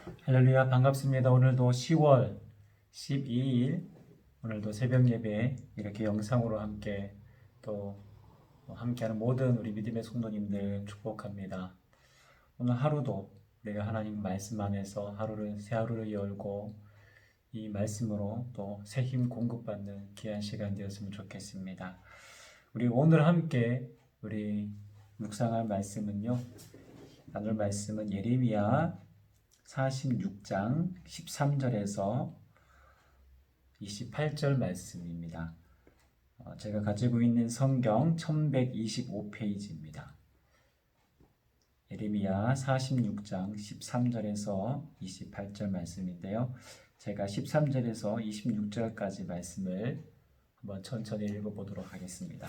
할렐루야, 반갑습니다. 오늘도 10월 12일 오늘도 새벽 예배 이렇게 영상으로 함께하는 모든 우리 믿음의 성도님들 축복합니다. 오늘 하루도 내가 하나님 말씀 안에서 새 하루를 열고 이 말씀으로 또 새 힘 공급받는 귀한 시간 되었으면 좋겠습니다. 우리 오늘 함께 묵상할 말씀은요. 나눌 말씀은 예레미야 46장 13절에서 28절 말씀입니다. 제가 가지고 있는 성경 1125페이지입니다. 예레미야 46장 13절에서 28절 말씀인데요. 제가 13절에서 26절까지 말씀을 한번 천천히 읽어보도록 하겠습니다.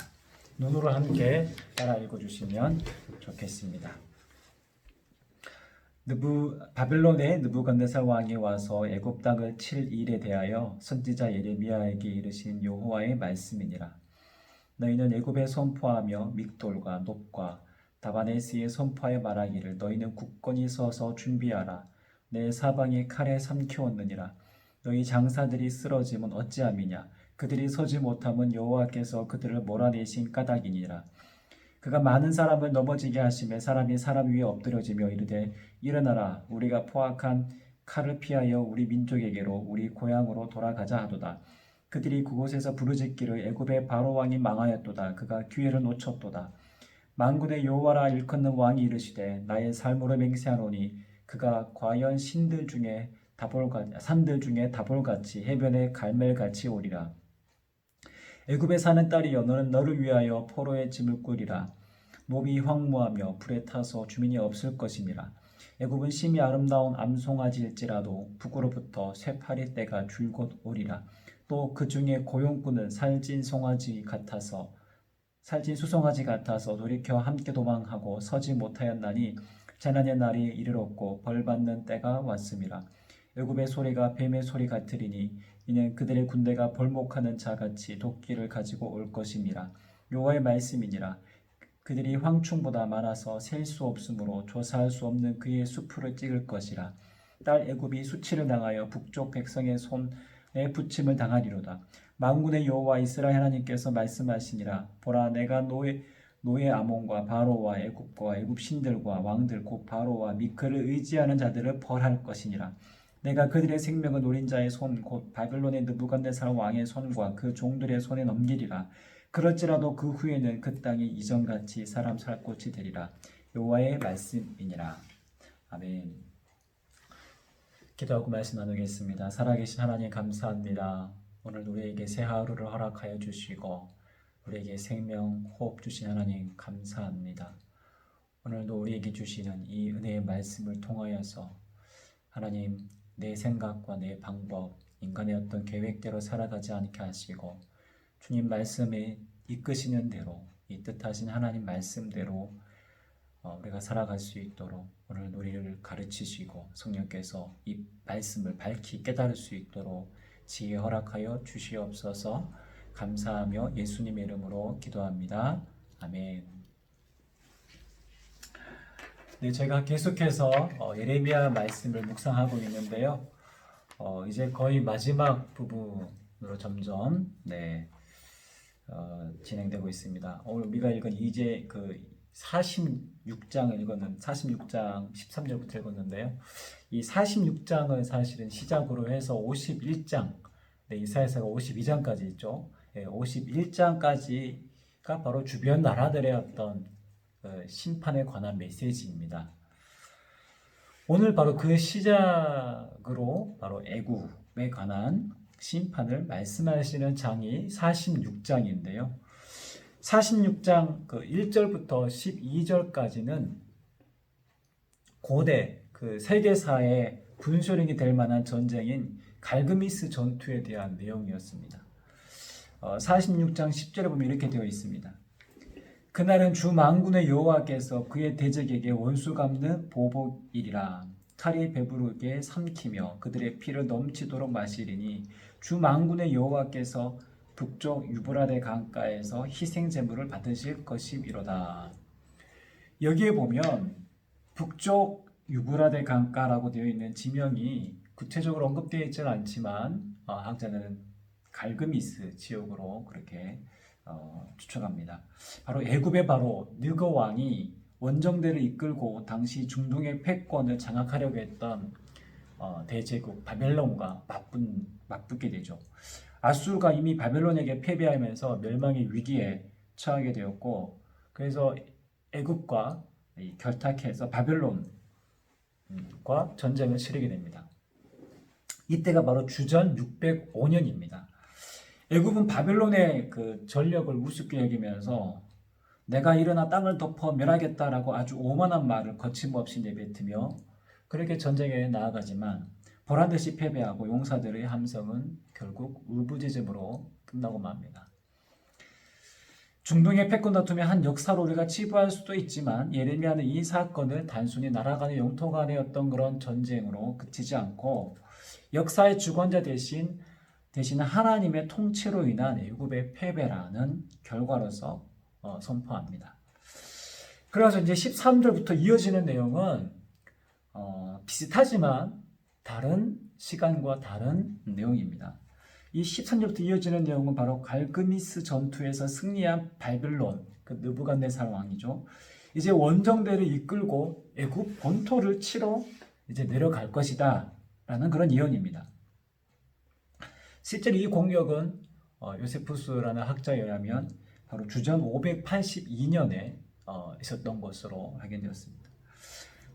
눈으로 함께 따라 읽어주시면 좋겠습니다. 바벨론의 느부갓네살 왕이 와서 애굽 땅을 칠 일에 대하여 선지자 예레미야에게 이르신 여호와의 말씀이니라. 너희는 애굽에 선포하며 믹돌과 놋과 다바네스에 선포하여 말하기를 너희는 굳건히 서서 준비하라. 내 사방이 칼에 삼키웠느니라. 너희 장사들이 쓰러짐은 어찌함이냐. 그들이 서지 못함은 여호와께서 그들을 몰아내신 까닭이니라. 그가 많은 사람을 넘어지게 하시매 사람이 사람 위에 엎드려지며 이르되 일어나라 우리가 포악한 칼을 피하여 우리 민족에게로 우리 고향으로 돌아가자 하도다. 그들이 그곳에서 부르짖기를 애굽의 바로 왕이 망하였도다. 그가 기회를 놓쳤도다. 만군의 여호와라 일컫는 왕이 이르시되 나의 삶으로 맹세하노니 그가 과연 산들 중에 다볼같이 해변의 갈멜같이 오리라. 애굽에 사는 딸이여 너는 너를 위하여 포로의 짐을 꾸리라. 몹이 황무하며 불에 타서 주민이 없을 것이니라. 애굽은 심히 아름다운 암송아지일지라도 북으로부터 쇠파리 떼가 줄곧 오리라. 또 그 중에 고용꾼은 살찐 수송아지 같아서 돌이켜 함께 도망하고 서지 못하였나니 재난의 날이 이르렀고 벌받는 때가 왔음이라. 애굽의 소리가 뱀의 소리 같으리니 이는 그들의 군대가 벌목하는 자같이 도끼를 가지고 올 것임이라. 여호와의 말씀이니라. 그들이 황충보다 많아서 셀 수 없으므로 조사할 수 없는 그의 수풀을 찍을 것이라. 딸 애굽이 수치를 당하여 북쪽 백성의 손에 붙임을 당하리로다. 만군의 여호와 이스라엘 하나님께서 말씀하시니라. 보라 내가 노예 아몬과 바로와 애굽과 애굽 신들과 왕들 곧 바로와 미크를 의지하는 자들을 벌할 것이니라. 내가 그들의 생명을 노린 자의 손 곧 바벨론의 느부갓네살 왕의 손과 그 종들의 손에 넘기리라. 그럴지라도 그 후에는 그 땅이 이전같이 사람 살 곳이 되리라. 여호와의 말씀이니라. 아멘. 기도하고 말씀 나누겠습니다. 살아계신 하나님 감사합니다. 오늘 우리에게 새 하루를 허락하여 주시고 우리에게 생명 호흡 주신 하나님 감사합니다. 오늘도 우리에게 주시는 이 은혜의 말씀을 통하여서 하나님 내 생각과 내 방법, 인간의 어떤 계획대로 살아가지 않게 하시고 주님 말씀에 이끄시는 대로 이 뜻하신 하나님 말씀대로 우리가 살아갈 수 있도록 오늘 우리를 가르치시고 성령께서 이 말씀을 밝히 깨달을 수 있도록 지혜 허락하여 주시옵소서. 감사하며 예수님의 이름으로 기도합니다. 아멘. 네, 제가 계속해서 예레미야 말씀을 묵상하고 있는데요. 이제 거의 마지막 부분으로 점점 진행되고 있습니다. 오늘 우리가 읽은 이제 그 46장을 읽었는 46장 13절부터 읽었는데요. 이 46장을 사실은 시작으로 해서 51장, 이사야서가 52장까지 있죠. 51장까지가 바로 주변 나라들의 어떤 심판에 관한 메시지입니다. 오늘 바로 그 시작으로 바로 애굽에 관한 심판을 말씀하시는 장이 46장인데요. 46장 1절부터 12절까지는 고대 그 세계사의 분수령이 될 만한 전쟁인 갈그미스 전투에 대한 내용이었습니다. 46장 10절에 보면 이렇게 되어 있습니다. 그날은 주 만군의 여호와께서 그의 대적에게 원수 갚는 보복이리라. 칼이 배부르게 삼키며 그들의 피를 넘치도록 마시리니 주 만군의 여호와께서 북쪽 유브라데 강가에서 희생 제물을 받으실 것이미로다. 여기에 보면 북쪽 유브라데 강가라고 되어 있는 지명이 구체적으로 언급되어 있지는 않지만 학자는 갈그미스 지역으로 그렇게 추측합니다. 바로 애굽의 바로 느거 왕이 원정대를 이끌고 당시 중동의 패권을 장악하려고 했던 대제국 바벨론과 맞붙게 되죠. 아수르가 이미 바벨론에게 패배하면서 멸망의 위기에 처하게 되었고, 그래서 애굽과 결탁해서 바벨론과 전쟁을 치르게 됩니다. 이때가 바로 주전 605년입니다. 애굽은 바벨론의 그 전력을 우습게 여기면서 내가 일어나 땅을 덮어 멸하겠다라고 아주 오만한 말을 거침없이 내뱉으며 그렇게 전쟁에 나아가지만 보란듯이 패배하고 용사들의 함성은 결국 울부짖음으로 끝나고 맙니다. 중동의 패권 다툼의 한 역사로 우리가 치부할 수도 있지만 예레미야는 이 사건을 단순히 나라 간의 영토 간의 어떤 그런 전쟁으로 그치지 않고 역사의 주권자 대신 하나님의 통치로 인한 애굽의 패배라는 결과로서 선포합니다. 그래서 이제 13절부터 이어지는 내용은 비슷하지만 다른 시간과 다른 내용입니다. 이 13절부터 이어지는 내용은 바로 갈그미스 전투에서 승리한 바벨론, 그 느부갓네살 왕이죠. 이제 원정대를 이끌고 애굽 본토를 치러 이제 내려갈 것이다 라는 그런 예언입니다. 실제로 이 공격은 요세푸스라는 학자에 의하면 바로 주전 582년에 있었던 것으로 확인되었습니다.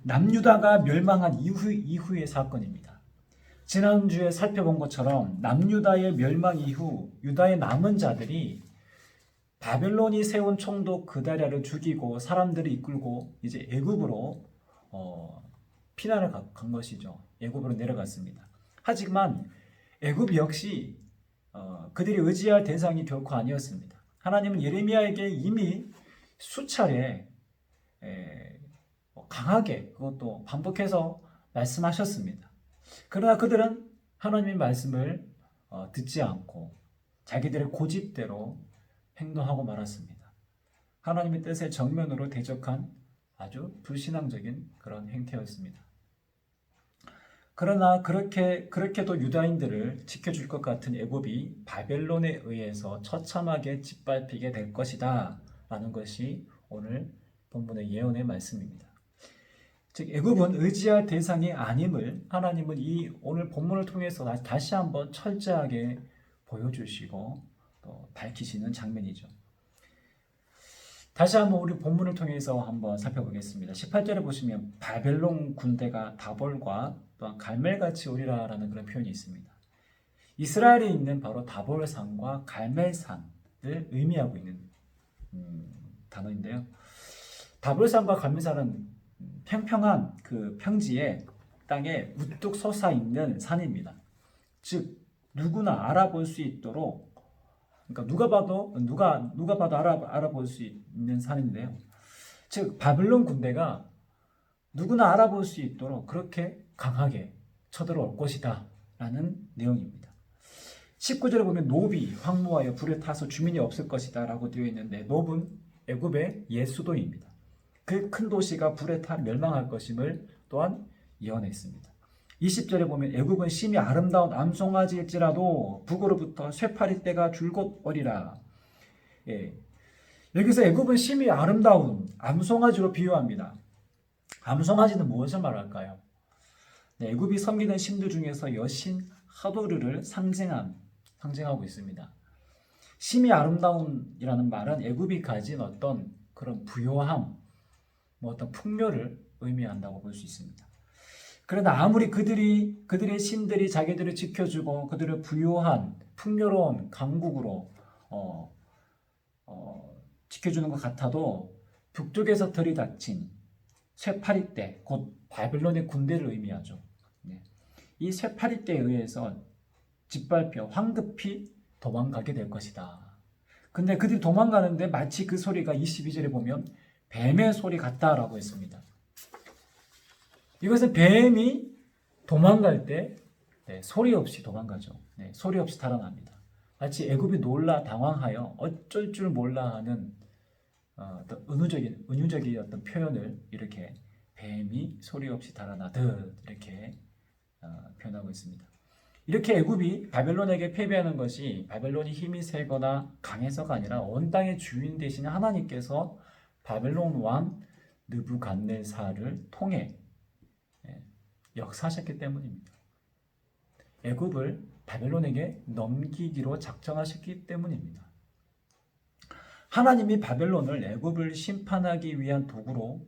남유다가 멸망한 이후의 사건입니다. 지난주에 살펴본 것처럼 남유다의 멸망 이후 유다의 남은 자들이 바벨론이 세운 총독 그다랴를 죽이고 사람들을 이끌고 이제 애굽으로 피난을 간 것이죠. 애굽으로 내려갔습니다. 하지만 애굽 역시 그들이 의지할 대상이 결코 아니었습니다. 하나님은 예레미야에게 이미 수차례 강하게 그것도 반복해서 말씀하셨습니다. 그러나 그들은 하나님의 말씀을 듣지 않고 자기들의 고집대로 행동하고 말았습니다. 하나님의 뜻에 정면으로 대적한 아주 불신앙적인 그런 행태였습니다. 그러나 그렇게도 유다인들을 지켜줄 것 같은 애굽이 바벨론에 의해서 처참하게 짓밟히게 될 것이다 라는 것이 오늘 본문의 예언의 말씀입니다. 즉 애굽은 의지할 대상이 아님을 하나님은 이 오늘 본문을 통해서 다시 한번 철저하게 보여주시고 또 밝히시는 장면이죠. 다시 한번 우리 본문을 통해서 한번 살펴보겠습니다. 18절에 보시면 바벨론 군대가 다볼과 또한 갈멜같이 오리라라는 그런 표현이 있습니다. 이스라엘에 있는 바로 다볼산과 갈멜산을 의미하고 있는 단어인데요. 다볼산과 갈멜산은 평평한 그 평지에 땅에 우뚝 솟아 있는 산입니다. 즉 누구나 알아볼 수 있도록, 그러니까 누가 봐도 알아볼 수 있는 산인데요. 즉 바벨론 군대가 누구나 알아볼 수 있도록 그렇게 강하게 쳐들어올 것이다 라는 내용입니다. 19절에 보면 노비 황무하여 불에 타서 주민이 없을 것이다 라고 되어 있는데 노브는 애굽의 옛 수도입니다. 그 큰 도시가 불에 타 멸망할 것임을 또한 예언했습니다. 20절에 보면 애굽은 심히 아름다운 암송아지일지라도 북으로부터 쇠파리떼가 줄곧 오리라. 여기서 애굽은 심히 아름다운 암송아지로 비유합니다. 암송아지는 무엇을 말할까요? 애굽이 섬기는 신들 중에서 여신 하도르를 상징하고 있습니다. 심히 아름다운이라는 말은 애굽이 가진 어떤 그런 부요함, 어떤 풍요를 의미한다고 볼 수 있습니다. 그러나 아무리 그들의 신들이 자기들을 지켜주고 그들을 부요한 풍요로운 강국으로 지켜주는 것 같아도 북쪽에서 들이닥친 쇠파리떼, 곧 바벨론의 군대를 의미하죠. 이 쇠파리떼에 의해서 짓밟혀 황급히 도망가게 될 것이다. 근데 그들이 도망가는데 마치 그 소리가 22절에 보면 뱀의 소리 같다라고 했습니다. 이것은 뱀이 도망갈 때 소리 없이 도망가죠. 소리 없이 달아납니다. 마치 애굽이 놀라 당황하여 어쩔 줄 몰라 하는 어떤 은유적인 어떤 표현을 이렇게 뱀이 소리 없이 달아나듯 이렇게 표현하고 있습니다. 이렇게 애굽이 바벨론에게 패배하는 것이 바벨론이 힘이 세거나 강해서가 아니라 온 땅의 주인 되신 하나님께서 바벨론 왕 느부갓네살을 통해 역사하셨기 때문입니다. 애굽을 바벨론에게 넘기기로 작정하셨기 때문입니다. 하나님이 바벨론을 애굽을 심판하기 위한 도구로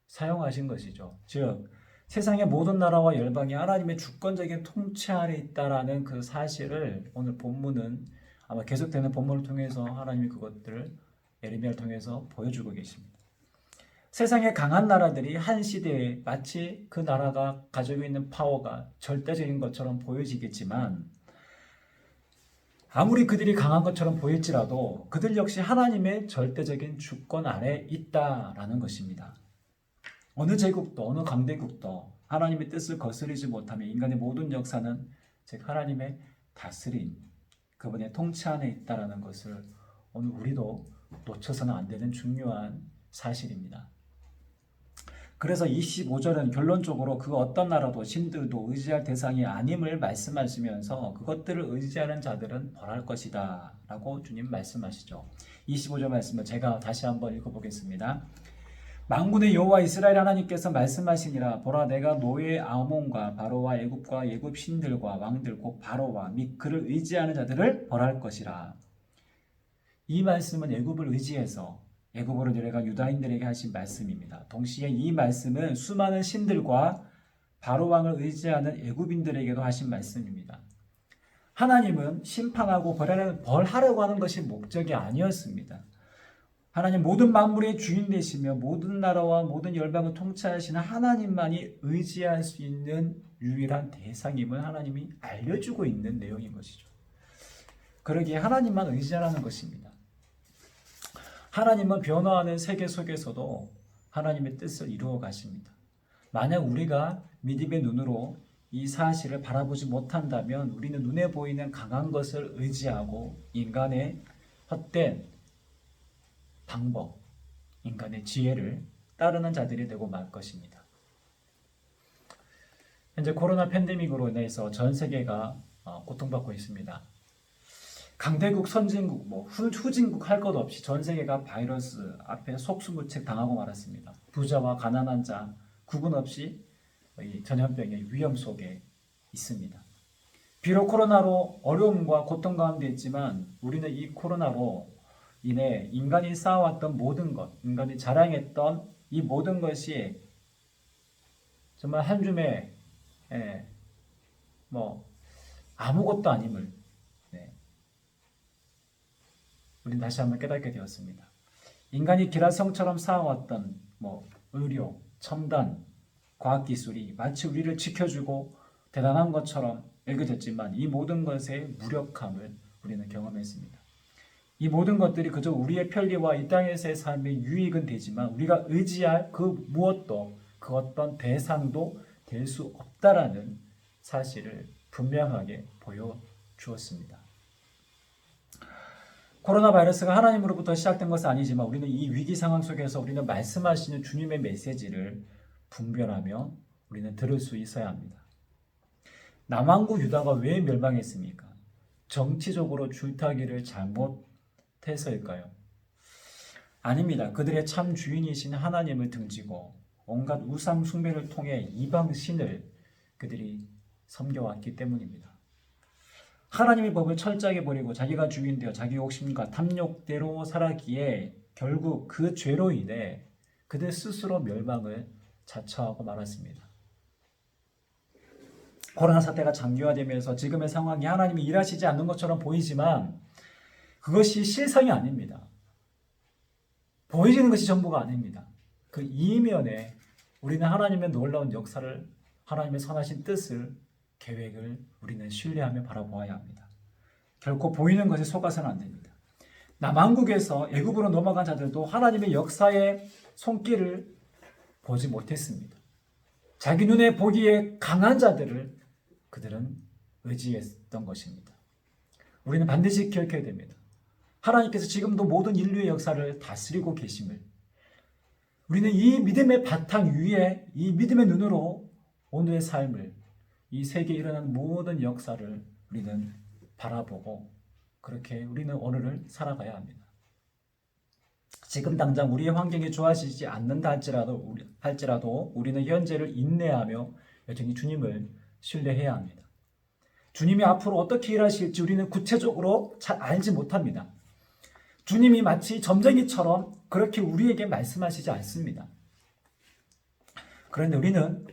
사용하신 것이죠. 즉 세상의 모든 나라와 열방이 하나님의 주권적인 통치 아래 있다라는 그 사실을 오늘 본문은 아마 계속되는 본문을 통해서 하나님이 그것들을 예레미야를 통해서 보여주고 계십니다. 세상의 강한 나라들이 한 시대에 마치 그 나라가 가지고 있는 파워가 절대적인 것처럼 보여지겠지만 아무리 그들이 강한 것처럼 보일지라도 그들 역시 하나님의 절대적인 주권 아래 있다라는 것입니다. 어느 제국도 어느 강대국도 하나님의 뜻을 거스르지 못하면 인간의 모든 역사는 즉 하나님의 다스림, 그분의 통치 안에 있다라는 것을 오늘 우리도 놓쳐서는 안 되는 중요한 사실입니다. 그래서 25절은 결론적으로 그 어떤 나라도 신들도 의지할 대상이 아님을 말씀하시면서 그것들을 의지하는 자들은 벌할 것이다 라고 주님 말씀하시죠. 25절 말씀을 제가 다시 한번 읽어보겠습니다. 만군의 여호와 이스라엘 하나님께서 말씀하시니라. 보라, 내가 노예 아몬과 바로와 애굽과 애굽 신들과 왕들 곧 바로와 및 그를 의지하는 자들을 벌할 것이라. 이 말씀은 애굽을 의지해서 애굽으로 내려간 유다인들에게 하신 말씀입니다. 동시에 이 말씀은 수많은 신들과 바로 왕을 의지하는 애굽인들에게도 하신 말씀입니다. 하나님은 심판하고 벌하려고 하는 것이 목적이 아니었습니다. 하나님 모든 만물의 주인 되시며 모든 나라와 모든 열방을 통치하시는 하나님만이 의지할 수 있는 유일한 대상임을 하나님이 알려주고 있는 내용인 것이죠. 그러기에 하나님만 의지하라는 것입니다. 하나님은 변화하는 세계 속에서도 하나님의 뜻을 이루어 가십니다. 만약 우리가 믿음의 눈으로 이 사실을 바라보지 못한다면 우리는 눈에 보이는 강한 것을 의지하고 인간의 헛된 방법, 인간의 지혜를 따르는 자들이 되고 말 것입니다. 현재 코로나 팬데믹으로 인해서 전 세계가 고통받고 있습니다. 강대국, 선진국, 후진국 할 것 없이 전 세계가 바이러스 앞에 속수무책 당하고 말았습니다. 부자와 가난한 자 구분 없이 이 전염병의 위험 속에 있습니다. 비록 코로나로 어려움과 고통 가운데 있지만 우리는 이 코로나로 인해 인간이 쌓아왔던 모든 것, 인간이 자랑했던 이 모든 것이 정말 한 줌의 아무것도 아님을 우리는 다시 한번 깨닫게 되었습니다. 인간이 기라성처럼 쌓아왔던 의료, 첨단, 과학기술이 마치 우리를 지켜주고 대단한 것처럼 여겨졌지만 이 모든 것의 무력함을 우리는 경험했습니다. 이 모든 것들이 그저 우리의 편리와 이 땅에서의 삶의 유익은 되지만 우리가 의지할 그 무엇도 그 어떤 대상도 될 수 없다라는 사실을 분명하게 보여주었습니다. 코로나 바이러스가 하나님으로부터 시작된 것은 아니지만 우리는 이 위기 상황 속에서 우리는 말씀하시는 주님의 메시지를 분별하며 우리는 들을 수 있어야 합니다. 남왕국 유다가 왜 멸망했습니까? 정치적으로 줄타기를 잘못해서일까요? 아닙니다. 그들의 참 주인이신 하나님을 등지고 온갖 우상 숭배를 통해 이방 신을 그들이 섬겨왔기 때문입니다. 하나님의 법을 철저하게 버리고 자기가 주인되어 자기 욕심과 탐욕대로 살았기에 결국 그 죄로 인해 그들 스스로 멸망을 자처하고 말았습니다. 코로나 사태가 장기화되면서 지금의 상황이 하나님이 일하시지 않는 것처럼 보이지만 그것이 실상이 아닙니다. 보여지는 것이 전부가 아닙니다. 그 이면에 우리는 하나님의 놀라운 역사를, 하나님의 선하신 뜻을, 계획을 우리는 신뢰하며 바라보아야 합니다. 결코 보이는 것에 속아서는 안 됩니다. 남왕국에서 애굽으로 넘어간 자들도 하나님의 역사의 손길을 보지 못했습니다. 자기 눈에 보기에 강한 자들을 그들은 의지했던 것입니다. 우리는 반드시 기억해야 됩니다. 하나님께서 지금도 모든 인류의 역사를 다스리고 계심을, 우리는 이 믿음의 바탕 위에 이 믿음의 눈으로 오늘의 삶을, 이 세계에 일어나는 모든 역사를 우리는 바라보고 그렇게 우리는 오늘을 살아가야 합니다. 지금 당장 우리의 환경이 좋아지지 않는다 할지라도 우리는 현재를 인내하며 여전히 주님을 신뢰해야 합니다. 주님이 앞으로 어떻게 일하실지 우리는 구체적으로 잘 알지 못합니다. 주님이 마치 점쟁이처럼 그렇게 우리에게 말씀하시지 않습니다. 그런데 우리는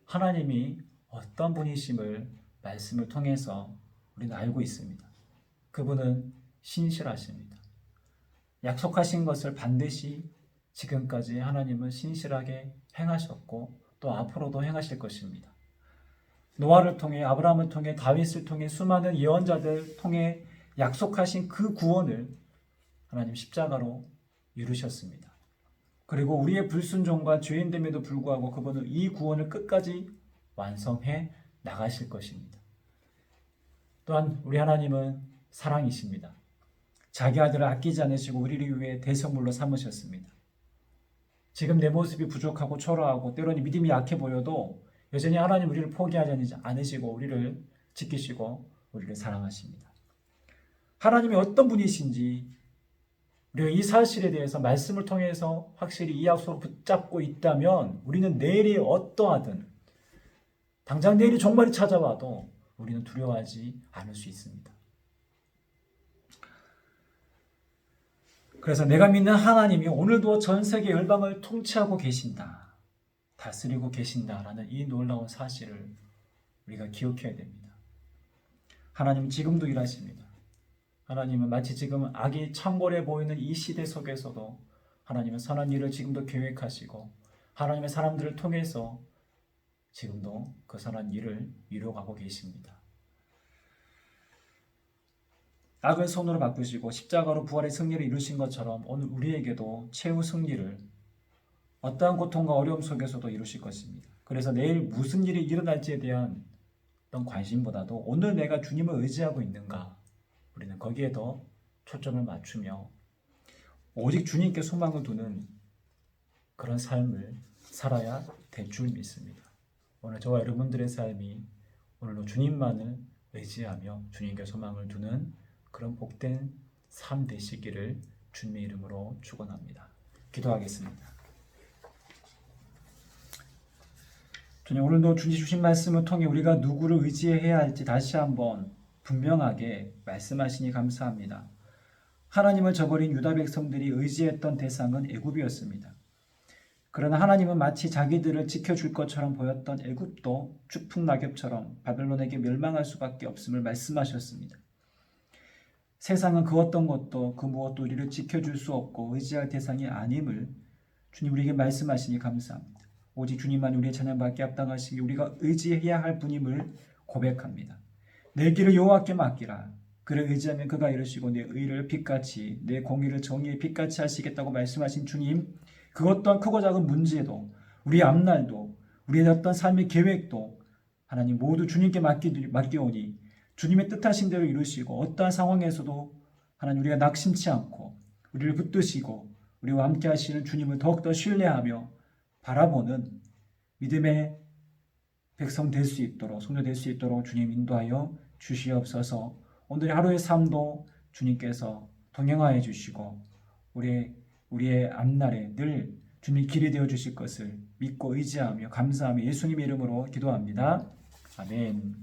하나님이 어떤 분이심을 말씀을 통해서 우리는 알고 있습니다. 그분은 신실하십니다. 약속하신 것을 반드시 지금까지 하나님은 신실하게 행하셨고 또 앞으로도 행하실 것입니다. 노아를 통해, 아브라함을 통해, 다윗을 통해, 수많은 예언자들 통해 약속하신 그 구원을 하나님 십자가로 이루셨습니다. 그리고 우리의 불순종과 죄인됨에도 불구하고 그분은 이 구원을 끝까지 완성해 나가실 것입니다. 또한 우리 하나님은 사랑이십니다. 자기 아들을 아끼지 않으시고 우리를 위해 대성물로 삼으셨습니다. 지금 내 모습이 부족하고 초라하고 때로는 믿음이 약해 보여도 여전히 하나님 우리를 포기하지 않으시고 우리를 지키시고 우리를 사랑하십니다. 하나님이 어떤 분이신지 우리가 이 사실에 대해서 말씀을 통해서 확실히 이 약속을 붙잡고 있다면 우리는 내일이 어떠하든 당장 내일이 종말이 찾아와도 우리는 두려워하지 않을 수 있습니다. 그래서 내가 믿는 하나님이 오늘도 전 세계 열방을 통치하고 계신다, 다스리고 계신다라는 이 놀라운 사실을 우리가 기억해야 됩니다. 하나님은 지금도 일하십니다. 하나님은 마치 지금 악이 창궐해 보이는 이 시대 속에서도 하나님은 선한 일을 지금도 계획하시고 하나님의 사람들을 통해서 지금도 그 선한 일을 이루어가고 계십니다. 악을 손으로 바꾸시고 십자가로 부활의 승리를 이루신 것처럼 오늘 우리에게도 최후 승리를 어떠한 고통과 어려움 속에서도 이루실 것입니다. 그래서 내일 무슨 일이 일어날지에 대한 어떤 관심보다도 오늘 내가 주님을 의지하고 있는가, 우리는 거기에 더 초점을 맞추며 오직 주님께 소망을 두는 그런 삶을 살아야 될 줄 믿습니다. 오늘 저와 여러분들의 삶이 오늘도 주님만을 의지하며 주님께 소망을 두는 그런 복된 삶 되시기를 주님의 이름으로 축원합니다. 기도하겠습니다. 주님, 오늘도 주님 주신 말씀을 통해 우리가 누구를 의지해야 할지 다시 한번 분명하게 말씀하시니 감사합니다. 하나님을 저버린 유다 백성들이 의지했던 대상은 애굽이었습니다. 그러나 하나님은 마치 자기들을 지켜줄 것처럼 보였던 애굽도 추풍낙엽처럼 바벨론에게 멸망할 수밖에 없음을 말씀하셨습니다. 세상은 그 어떤 것도 그 무엇도 우리를 지켜줄 수 없고 의지할 대상이 아님을 주님 우리에게 말씀하시니 감사합니다. 오직 주님만 우리의 찬양받게 합당하시기 우리가 의지해야 할 분임을 고백합니다. 내 길을 여호와께 맡기라. 그를 의지하면 그가 이루시고 내 의를 빛같이 내 공의를 정의의 빛같이 하시겠다고 말씀하신 주님, 그 어떤 크고 작은 문제도 우리의 앞날도 우리의 어떤 삶의 계획도 하나님 모두 주님께 맡기오니 주님의 뜻하신 대로 이루시고 어떠한 상황에서도 하나님 우리가 낙심치 않고 우리를 붙드시고 우리와 함께 하시는 주님을 더욱더 신뢰하며 바라보는 믿음의 백성 될 수 있도록, 성도 될 수 있도록 주님 인도하여 주시옵소서. 오늘의 하루의 삶도 주님께서 동행하여 주시고 우리의 앞날에 늘 주님 길이 되어 주실 것을 믿고 의지하며 감사하며 예수님의 이름으로 기도합니다. 아멘.